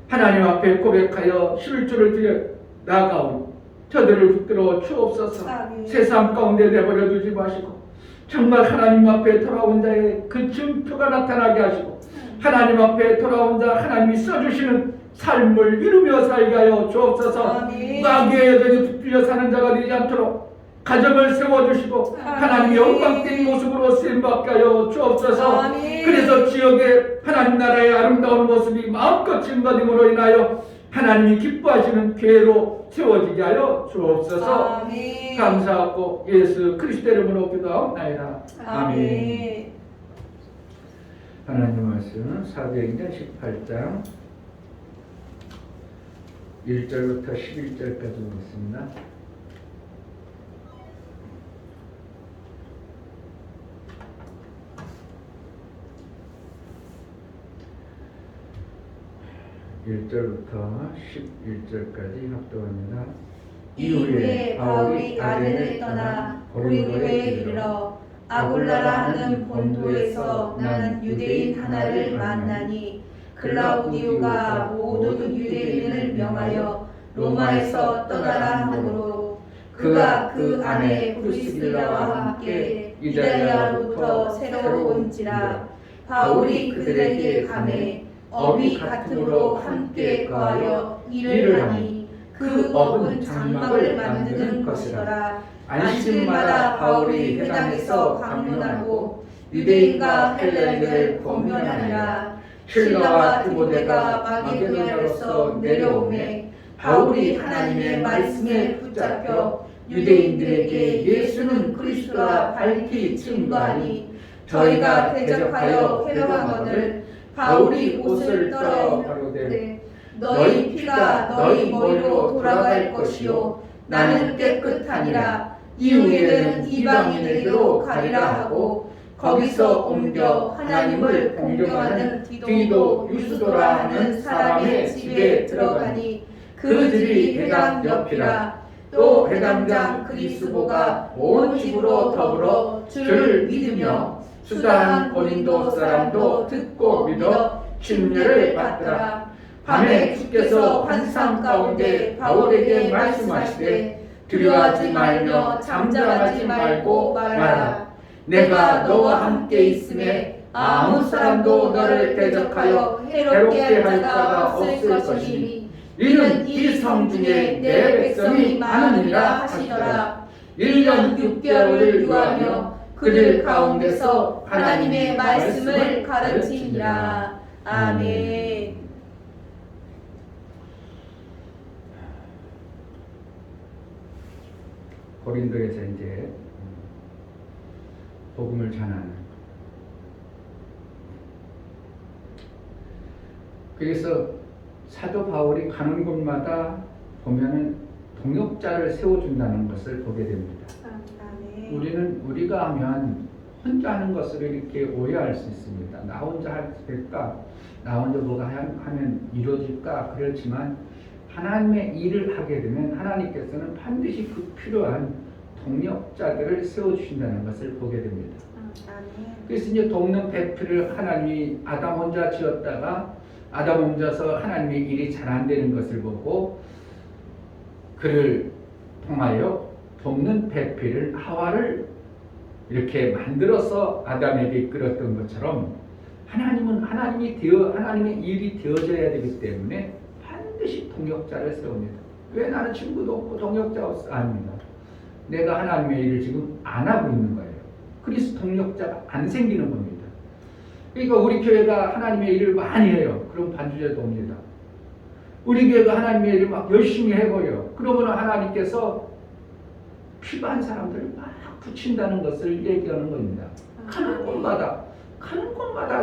하나님 앞에 고백하여 11조를 드려 나가오니 저들을 붙들어 주옵소서. 세상 가운데 내버려 두지 마시고 정말 하나님 앞에 돌아온 자의 그 증표가 나타나게 하시고 하나님 앞에 돌아온 자 하나님이 써주시는 삶을 이루며 살게 하여 주옵소서. 마귀의 여전히 붙들려 사는 자가 되지 않도록 가정을 세워주시고 하나님의 영광된 모습으로 쓰임받게 하여 주옵소서. 그래서 지역에 하나님 나라의 아름다운 모습이 마음껏 증거됨으로 인하여 하나님이 기뻐하시는 교회로 세워지게 하여 주옵소서. 감사하고 예수 그리스도 이름으로 기도하옵나이다. 아멘. 하나님 말씀 사도행전 18장 1절부터 11절까지 보겠습니다. (1절부터 11절까지) 합독합니다. 이후에 바울이 아덴을 떠나 고린도에 이르러 아굴라라 하는 본도에서 나는 유대인 하나를 만나니 클라우디오가 모든 유대인을 명하여 로마에서 떠나라 하므로 그가 그 안에 브리스길라와 함께 이달리아로부터 새로 온지라 바울이 그들에게 가매 업이 같음으로 함께 거하여 일을 하니 그 업은 장막을 만드는 것이더라. 안식일마다 바울이 회당에서 강론하고 유대인과 헬라인을 공론하니라. 실라와 디모데가 마게도냐로서 내려오매 바울이 하나님의 말씀에 붙잡혀 유대인들에게 예수는 그리스도라 밝히 증거하니 저희가 대적하여 회방하거늘 바울이 옷을 떨어 가로되 너희 피가 너희 머리로 돌아갈 것이요 나는 깨끗하니라. 이후에는 이방인에게로 가리라 하고 거기서 옮겨 하나님을 공경하는 디도 유스도라 하는 사람의 집에 들어가니 그 집이 회당 옆이라. 또 회당장 그리스도가 온 집으로 더불어 주를 믿으며 수다한 고린도 사람도 듣고 믿어 침례를 받더라. 밤에 주께서 환상 가운데 바울에게 말씀하시되 두려워하지 말며 잠잠하지 말고 말하라. 내가 너와 함께 있음에 아무 사람도 너를 대적하여 해롭게 할 자가 없을 것이니 이는 이 성 중에 내 백성이 많으니라 하시더라. 1년 6개월을 유하며 그들 가운데서 하나님의 말씀을 가르치니라. 아멘. 고린도에서 이제 복음을 전하는. 그래서 사도 바울이 가는 곳마다 보면은 동역자를 세워준다는 것을 보게 됩니다. 우리가 하면 혼자 하는 것을 이렇게 오해할 수 있습니다. 나 혼자 할까? 나 혼자 뭐가 하면 이루어질까? 그렇지만 하나님의 일을 하게 되면 하나님께서는 반드시 그 필요한 동역자들을 세워주신다는 것을 보게 됩니다. 그래서 이제 돕는 배필을 하나님이 아담 혼자 지었다가 아담 혼자서 하나님의 일이 잘 안 되는 것을 보고 그를 통하여 돕는 배필을 하와를 이렇게 만들어서 아담에게 이끌었던 것처럼 하나님의 일이 되어져야 되기 때문에 반드시 동역자를 세웁니다. 왜 나는 친구도 없고 동역자 없어? 아닙니다. 내가 하나님의 일을 지금 안 하고 있는 거예요. 그래서 동역자가 안 생기는 겁니다. 그러니까 우리 교회가 하나님의 일을 많이 해요. 그럼 반주자도 옵니다. 우리 교회가 하나님의 일을 막 열심히 해보여요. 그러면 하나님께서 필요한 사람들을 막 붙인다는 것을 얘기하는 겁니다. 가는 곳마다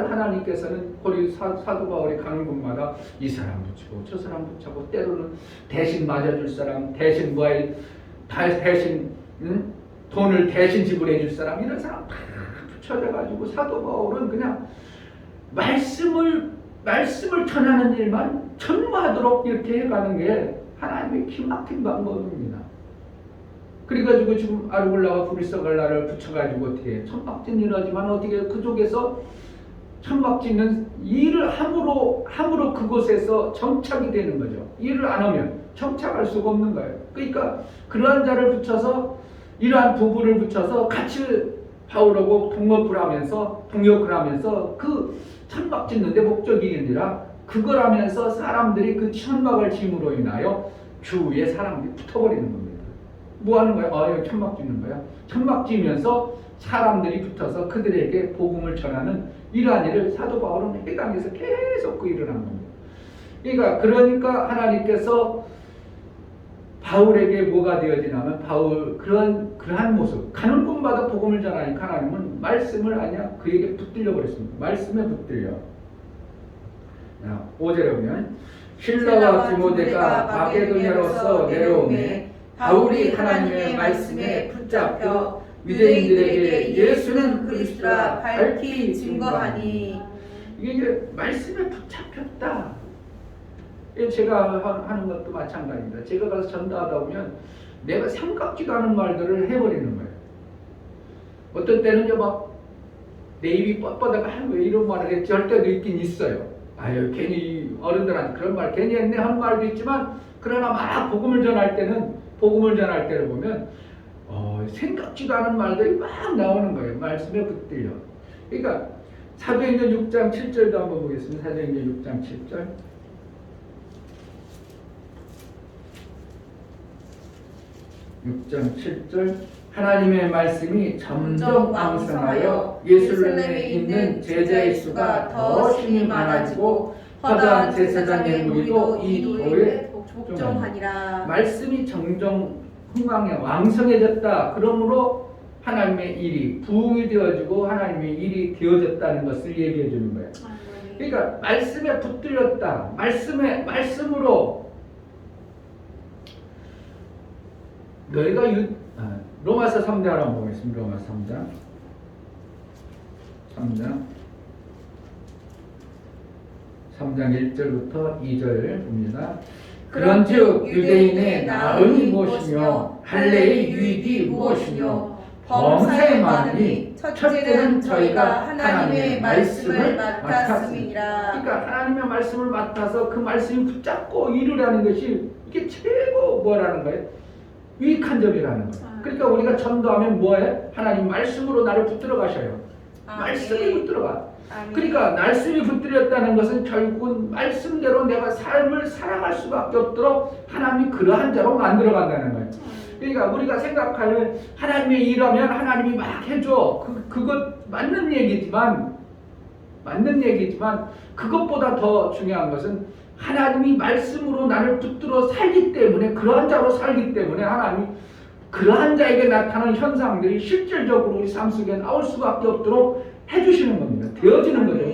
하나님께서는 사도 바울이 가는 곳마다 이 사람 붙이고 저 사람 붙이고 때로는 대신 맞아줄 사람, 대신 돈을 대신 지불해 줄 사람, 이런 사람 다 붙여져가지고 사도 바울은 그냥 말씀을 전하는 일만 전무하도록 이렇게 해가는 게 하나님의 기막힌 방법입니다. 그래가지고 지금 아르굴라와 브리스갈라를 붙여가지고 어떻게 천막 짓는 일하지만 어떻게 그쪽에서 천막 짓는 일을 함으로 그곳에서 정착이 되는 거죠. 일을 안 하면 정착할 수가 없는 거예요. 그러니까 그러한 자를 붙여서 이러한 부부를 붙여서 같이 바울하고 동역을 하면서 그 천막 짓는데 목적이 아니라 그걸 하면서 사람들이 그 천막을 짐으로 인하여 주위에 사람들이 붙어버리는 겁니다. 뭐 하는 거야? 여기 천막 짓는 거야. 천막 지면서 사람들이 붙어서 그들에게 복음을 전하는 이러한 일을 사도 바울은 회당에서 계속 그 일을 한 겁니다. 그러니까 하나님께서 바울에게 뭐가 되어지냐면 그러한 모습, 가는 곳마다 복음을 전하니까 하나님은 말씀을 그에게 붙들려 버렸습니다. 말씀에 붙들려. 5절에 보면 실라와 디모데가 마게도냐로서 내려오매 바울이 하나님의 말씀에 붙잡혀 유대인들에게 예수는 그리스도라 밝히 증거하니. 이게 이제 말씀에 붙잡혔다. 제가 하는 것도 마찬가지입니다. 제가 가서 전도하다 보면 내가 생각지도 않은 말들을 해버리는 거예요. 어떤 때는요 막 내 입이 뻣뻣하고 왜 이런 말을 했지 할 때도 있긴 있어요. 아유 괜히 어른들한테 그런 말 괜히 했네 하는 말도 있지만 그러나 막 복음을 전할 때는 복음을 전할 때를 보면 생각지도 않은 말들이 막 나오는 거예요. 말씀에 붙들려. 그러니까 사도행전 6장 7절도 한번 보겠습니다. 사도행전 6장 7절. 6장 7절 하나님의 말씀이 점점 왕성하여 예루살렘에 있는 제자의 수가 더 심히 많아지고 허다한 제사장의 무리도 이 도에 복종하니라. 말씀이 점점 흥왕해 왕성해졌다. 그러므로 하나님의 일이 부흥이 되어지고 하나님의 일이 되어졌다는 것을 얘기해 주는 거예요. 그러니까 말씀에 붙들렸다. 말씀으로 너희가 로마서 3장 한번 보겠습니다. 로마서 3장 1절부터 2절 봅니다. 그런즉 유대인의 나음이 무엇이며 할례의 유익이 무엇이며 범사에 많으니 첫째는 저희가 하나님의 말씀을 맡았음이니라. 그러니까 하나님의 말씀을 맡아서 그 말씀을 붙잡고 이루라는 것이 이게 최고 뭐라는 거예요? 유익한 점이라는 거예요. 그러니까 우리가 전도하면 뭐해? 하나님 말씀으로 나를 붙들어 가셔요. 말씀이 붙들어 가. 그러니까 말씀이 붙들렸다는 것은 결국은 말씀대로 내가 삶을 살아갈 수밖에 없도록 하나님이 그러한 자로 만들어 간다는 거예요. 그러니까 우리가 생각하는 하나님의 일하면 하나님이 막 해줘. 그것 맞는 얘기지만 그것보다 더 중요한 것은 하나님이 말씀으로 나를 붙들어 살기 때문에 그러한 자로 살기 때문에 하나님이 그러한 자에게 나타나는 현상들이 실질적으로 우리 삶 속에 나올 수밖에 없도록 해주시는 겁니다. 되어지는 거죠.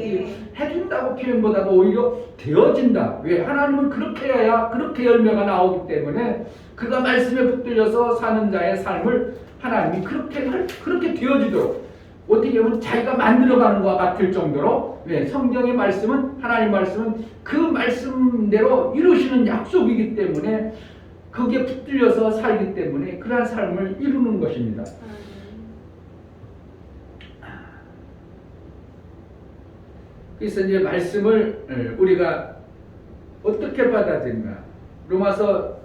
해준다고 표현보다도 오히려 되어진다. 왜? 하나님은 그렇게 해야 그렇게 열매가 나오기 때문에 그가 말씀에 붙들려서 사는 자의 삶을 하나님이 그렇게 되어지도록 어떻게 보면 자기가 만들어가는 것과 같을 정도로 왜? 성경의 말씀은 하나님 말씀은 그 말씀대로 이루시는 약속이기 때문에 거기에 붙들려서 살기 때문에 그러한 삶을 이루는 것입니다. 그래서 이제 말씀을 우리가 어떻게 받아들인가? 로마서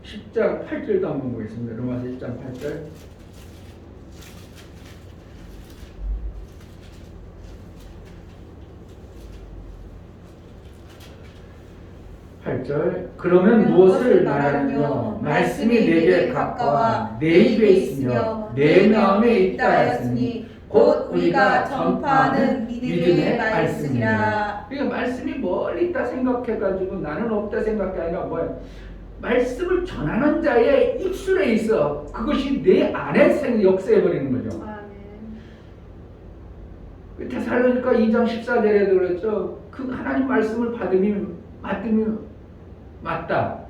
10장 8절도 한번 보겠습니다. 로마서 10장 8절. 8절. 그러면 무엇을 말하느냐? 말씀이 내게 가까워 내 입에 있으며 내 마음에 있다 하였으니 곧 우리가 전파하는 믿음의 말씀이라. 그러니까 말씀이 멀리 있다 생각해가지고 나는 없다 생각이 아니라 뭐야? 말씀을 전하는 자의 입술에 있어. 그것이 내 안에 역사해버리는 거죠. 데살로니가 2장 14절에도 그랬죠. 그 하나님 말씀을 받으면 맞다.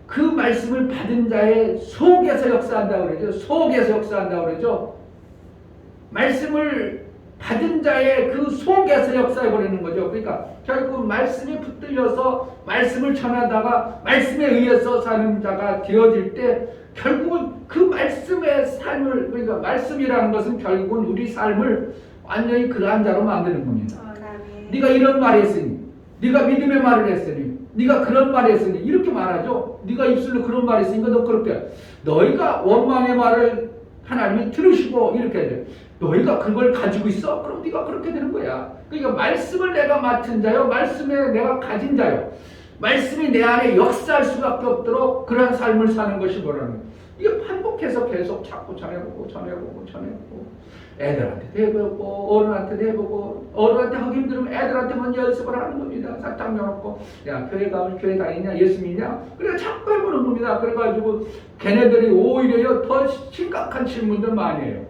그 말씀을 받은 자의 속에서 역사한다고 그러죠. 속에서 역사한다고 그러죠. 말씀을 받은 자의 그 속에서 역사해버리는 거죠. 그러니까 결국 말씀에 붙들려서 말씀을 전하다가 말씀에 의해서 사는 자가 되어질 때 결국은 그 말씀의 삶을 그러니까 말씀이라는 것은 결국은 우리 삶을 완전히 그러한 자로 만드는 겁니다. 네가 이런 말을 했으니 네가 믿음의 말을 했으니 네가 그런 말을 했으니 이렇게 말하죠. 네가 입술로 그런 말을 했으니까 너 그렇게 너희가 원망의 말을 하나님이 들으시고 이렇게 돼. 너희가 그걸 가지고 있어? 그럼 네가 그렇게 되는 거야. 그러니까 말씀을 내가 맡은 자요. 말씀에 내가 가진 자요. 말씀이 내 안에 역사할 수밖에 없도록 그런 삶을 사는 것이 뭐라는 거야. 이게 반복해서 계속 자꾸 전해보고 애들한테도 해보고 어른한테도 해보고 어른한테 하기 힘들면 애들한테 먼저 연습을 하는 겁니다. 사탕 넣어놓고 야 교회 가면 교회 다니냐 예수 믿냐 그래 자꾸 해보는 겁니다. 그래가지고 걔네들이 오히려 더 심각한 질문들 많이 해요.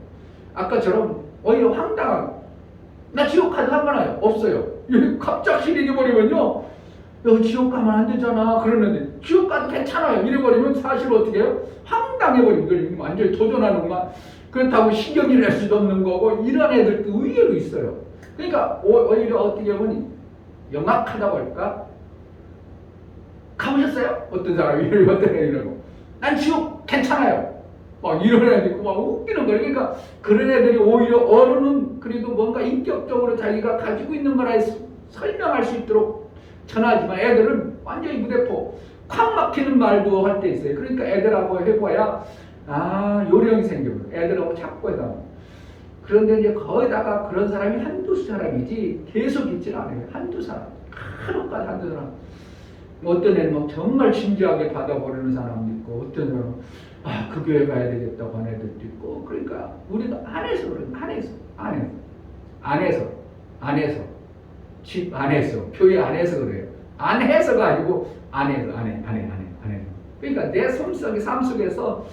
아까처럼 오히려 황당한 나 지옥 가도 상관없어요. 없어요. 갑자기 이래버리면요 너 지옥 가면 안 되잖아 그러는데 지옥 가도 괜찮아요 이래버리면 사실 어떻게 해요? 황당해버리면 완전히 도전하는 것 그렇다고 신경이 낼 수도 없는 거고 이런 애들도 의외로 있어요. 그러니까 오히려 어떻게 보면 영악하다고 할까? 가보셨어요? 어떤 사람이 이러고 난 지옥 괜찮아요. 막 이런 애들 있고 막 웃기는 거예요. 그러니까 그런 애들이 오히려 어른은 그래도 뭔가 인격적으로 자기가 가지고 있는 거라 설명할 수 있도록 전하지만 애들은 완전히 무대포 콱 막히는 말도 할 때 있어요. 그러니까 애들하고 해봐야 요령이 생겨요. 애들하고 자꾸 해다. 그런데 이제 거기다가 그런 사람이 한두 사람이지 계속 있지는 않아요. 한두 사람. 하루까지 한두 사람. 어떤 애는 막 정말 진지하게 받아버리는 사람도 있고 어떤 사람은 그 교회 가야 되겠다고 하는 애들도 있고 그러니까 우리가 안에서 그래요. 안에서 집 안에서 교회 안에서 그래요. 안에서가 아니고 안에 그러니까 내 삶 속에서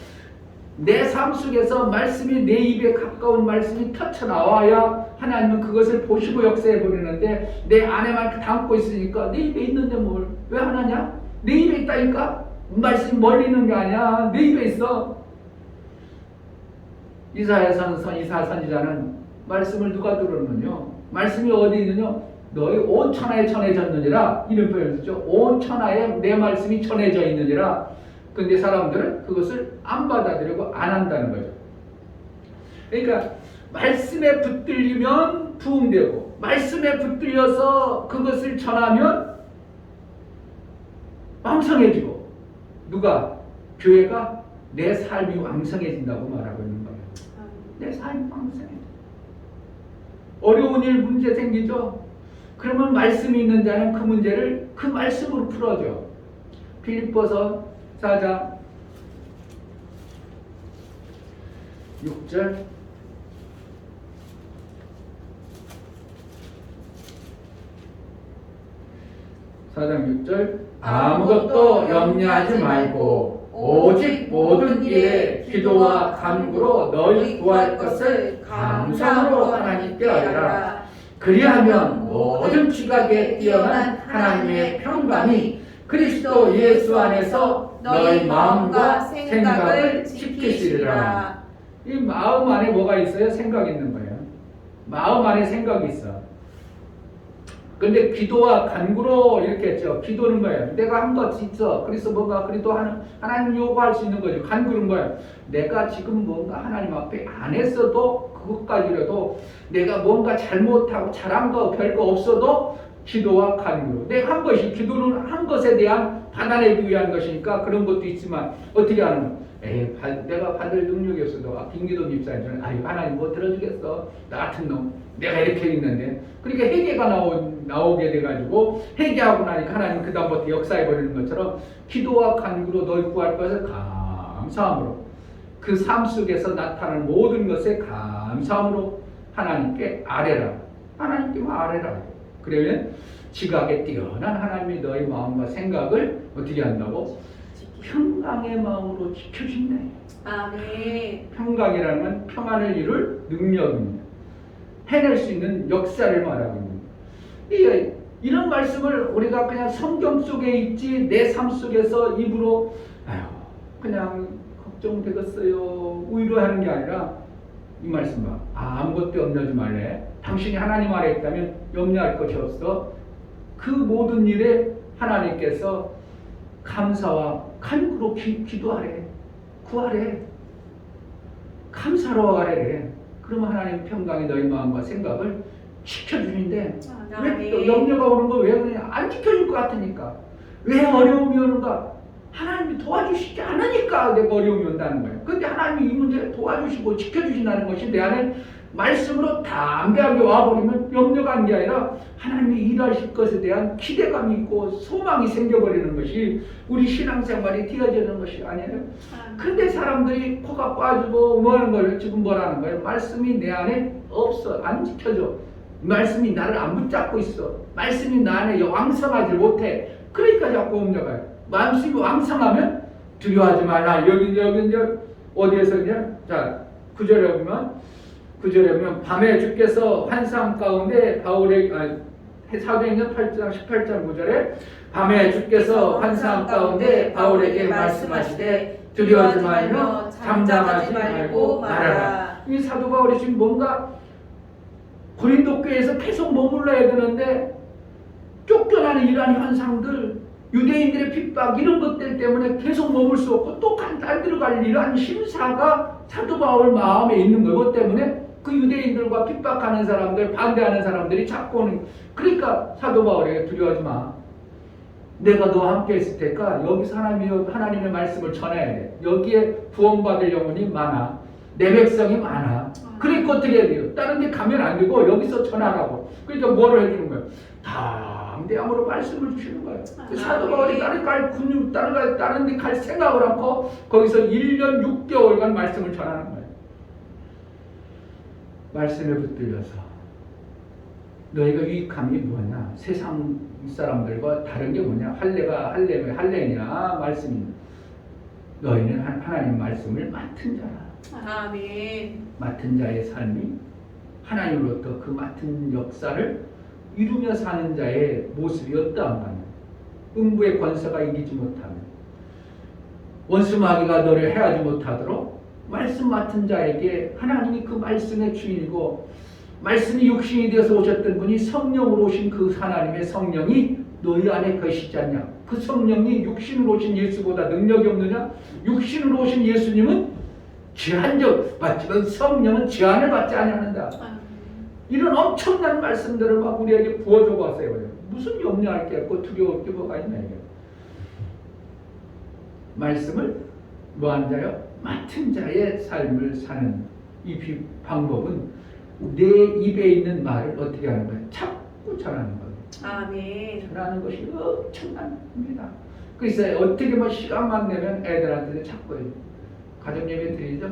내 삶 속에서 말씀이 내 입에 가까운 말씀이 터쳐나와야 하나님은 그것을 보시고 역사해 버리는데 내 안에만 담고 있으니까 내 입에 있는데 뭘 왜 하나냐? 내 입에 있다니까? 말씀이 멀리 있는 게 아니야. 내 입에 있어. 이사야 선지자는 말씀을 누가 들었느냐? 말씀이 어디 있느냐? 너희 온 천하에 전해졌느니라. 이런 표현을 쓰죠. 온 천하에 내 말씀이 전해져 있느니라. 근데 사람들은 그것을 안 받아들이고 안 한다는 거죠. 그러니까 말씀에 붙들리면 부흥되고 말씀에 붙들려서 그것을 전하면 왕성해지고 누가? 교회가 내 삶이 왕성해진다고 말하고 있는 거예요. 내 삶이 왕성해져. 어려운 일 문제 생기죠? 그러면 말씀이 있는 자는 그 문제를 그 말씀으로 풀어줘. 빌립보서 4장 6절 4장 6절 아무것도 염려하지 말고 오직 모든 일에 기도와 간구로 너희 구할 것을 감사로 하나님께 아뢰라. 그리하면 모든 지각에 뛰어난 하나님의 평강이 그리스도 예수 안에서 너희 마음과 생각을 지키시리라. 이 마음 안에 뭐가 있어요? 생각이 있는 거예요. 마음 안에 생각이 있어. 근데 기도와 간구로 이렇게 했죠. 기도는 뭐예요? 내가 한 것 있어. 그래서 뭔가 그래도 하나님 요구할 수 있는 거죠. 간구는 뭐예요? 내가 지금 뭔가 하나님 앞에 안 했어도 그것까지라도 내가 뭔가 잘못하고 잘한 거 별거 없어도 기도와 간구로 내가 한 것이 기도는 한 것에 대한 받아내기 위한 것이니까 그런 것도 있지만 어떻게 하는 거예요? 내가 받을 능력이 없어도 김기돈 집사님은 하나님 뭐 들어주겠어? 나 같은 놈 내가 이렇게 있는데 그러니까 회개가 나오게 돼가지고 회개하고 나니까 하나님 그 다음부터 역사해버리는 것처럼 기도와 간구로 너희 구할 것을 감사함으로 그 삶 속에서 나타나는 모든 것에 감사함으로 하나님께 아뢰라. 하나님께 아뢰라. 그러면 지각에 뛰어난 하나님이 너희 마음과 생각을 어떻게 한다고? 평강의 마음으로 지켜준다. 아멘. 평강이라는 건 평안을 이룰 능력입니다. 해낼 수 있는 역사를 말하고 있습니다. 이런 말씀을 우리가 그냥 성경 속에 있지 내 삶 속에서 입으로 그냥 걱정되겠어요 위로하는 게 아니라 이 말씀 봐. 아무것도 염려하지 말래. 당신이 하나님 아래 있다면 염려할 것이 없어. 그 모든 일에 하나님께서 감사와 간구로 기도하래. 구하래. 감사로 하래. 그러면 하나님 평강이 너희 마음과 생각을 지켜주는데 왜 또 염려가 오는 거 왜 그냥 안 지켜줄 것 같으니까 왜 어려움이 오는가? 하나님이 도와주시지 않으니까 내가 어려움이 온다는 거예요. 그런데 하나님이 이 문제를 도와주시고 지켜주신다는 것이 내 안에 말씀으로 담대하게 와버리면 염려가 한 게 아니라 하나님이 일하실 것에 대한 기대감이 있고 소망이 생겨버리는 것이 우리 신앙생활이 되어지는 것이 아니에요. 근데 사람들이 코가 빠지고 뭐 하는 거예요? 지금 뭐라는 거예요? 말씀이 내 안에 없어. 안 지켜져. 말씀이 나를 안 붙잡고 있어. 말씀이 나 안에 왕성하지 못해. 그러니까 자꾸 염려가요. 말씀이 왕성하면 두려워하지 말라. 여기 이제 어디에서 그냥 자 9절에 보면 밤에 주께서 환상 가운데 사도행전 8장 18절 9절에 밤에 주께서 환상 가운데 바울에게 말씀하시되 두려워하지 말며 잠잠하지 말고 말하라. 이 사도 바울이 지금 뭔가 고린도 교회에서 계속 머물러야 되는데 쫓겨나는 이러한 현상들 유대인들의 핍박 이런 것들 때문에 계속 머물 수 없고 또 간 들어갈 이러한 심사가 사도 바울 마음에 있는 거기 때문에 그 유대인들과 핍박하는 사람들, 반대하는 사람들이 자꾸 오는. 그러니까 사도 바울에게 두려워하지 마. 내가 너와 함께 있을 테니까 여기서 하나님의 말씀을 전해야 돼. 여기에 구원받을 영혼이 많아. 내 백성이 많아. 그러니까 어떻게 해야 돼요? 다른 데 가면 안 되고 여기서 전하라고. 그러니까 뭐를 해주는 거예요? 담대함으로 말씀을 주시는 거예요. 사도 바울이 다른 데 갈 생각을 않고 거기서 1년 6개월간 말씀을 전하는 거예요. 말씀에 붙들려서 너희가 유익함이 뭐냐? 세상 사람들과 다른 게 뭐냐? 할례냐? 말씀이 너희는 하나님 말씀을 맡은 자라. 아멘. 맡은 자의 삶이 하나님으로부터 그 맡은 역사를 이루며 사는 자의 모습이 어떠한가? 음부의 권세가 이기지 못하면 원수 마귀가 너를 해하지 못하도록 말씀 맡은 자에게 하나님이 그 말씀의 주인이고 말씀이 육신이 되어서 오셨던 분이 성령으로 오신 그 하나님의 성령이 너희 안에 계시지 않냐? 그 성령이 육신으로 오신 예수보다 능력이 없느냐? 육신으로 오신 예수님은 제한적 받지만 성령은 제한을 받지 아니한다. 이런 엄청난 말씀들을 막 우리에게 부어줘 봤어요. 무슨 염려할 게 없고 두려울 게 뭐가 있나 이게. 말씀을 뭐한 자요? 맡은 자의 삶을 사는 이 방법은 내 입에 있는 말을 어떻게 하는 거예요? 자꾸 전하는 거예요. 아멘. 전하는 것이 엄청난 겁니다. 그래서 어떻게 뭐 시간만 내면 애들한테도 자꾸 가정예배 드리죠?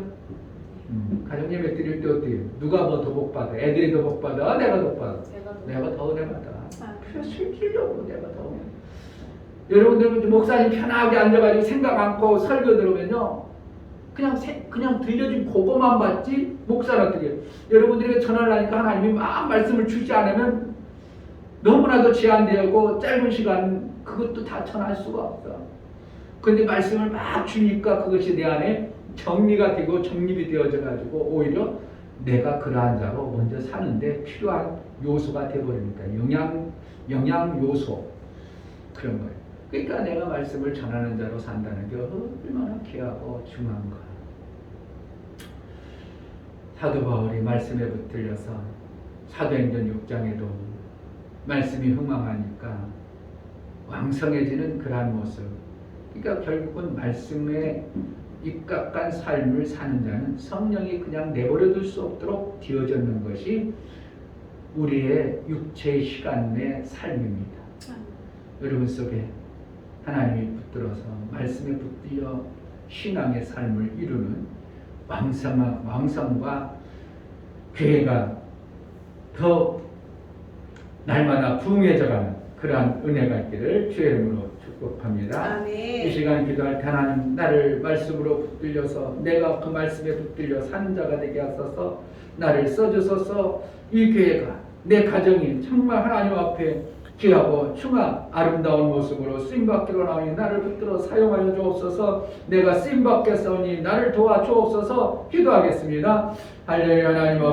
가정예배 드릴 때 어떻게 해요? 누가 뭐 더 복 받아? 애들이 더 복 받아? 내가 더 받아? 내가 더 은혜 받아. 그래서 실질적으로 내가 더 은혜. 여러분들 목사님 편하게 앉아가지고 생각 않고 설교 들으면요, 그냥 들려준 그거만 받지. 목사는 어떻게 해요? 여러분들에게 전하려니까 하나님이 막 말씀을 주지 않으면 너무나도 제한되고 짧은 시간 그것도 다 전할 수가 없어. 그런데 말씀을 막 주니까 그것이 내 안에 정리가 되고 정립이 되어져 가지고 오히려 내가 그러한 자로 먼저 사는데 필요한 요소가 되어버리니까 영양 요소 그런 거예요. 그러니까 내가 말씀을 전하는 자로 산다는 게 얼마나 귀하고 중요한 거야. 사도 바울이 말씀에 붙들려서 사도행전 6장에도 말씀이 흥망하니까 왕성해지는 그러한 모습. 그러니까 결국은 말씀에 입각한 삶을 사는 자는 성령이 그냥 내버려둘 수 없도록 되어졌는 것이 우리의 육체의 시간 내 삶입니다. 여러분 속에 하나님이 붙들어서 말씀에 붙들려 신앙의 삶을 이루는 왕성과 교회가 더 날마다 부흥해져가는 그러한 은혜가 있기를 주의 이름으로 축복합니다. 아멘. 이 시간 기도할 때 하나님 나를 말씀으로 붙들려서 내가 그 말씀에 붙들려 사는 자가 되게 하소서. 나를 써주소서. 이 교회가 내 가정이 정말 하나님 앞에 귀하고 흉한 아름다운 모습으로 쓰임받기로 나오니 나를 붙들어 사용하여 주옵소서. 내가 쓰임받겠사오니 나를 도와주옵소서. 기도하겠습니다. 할렐루야. 하나님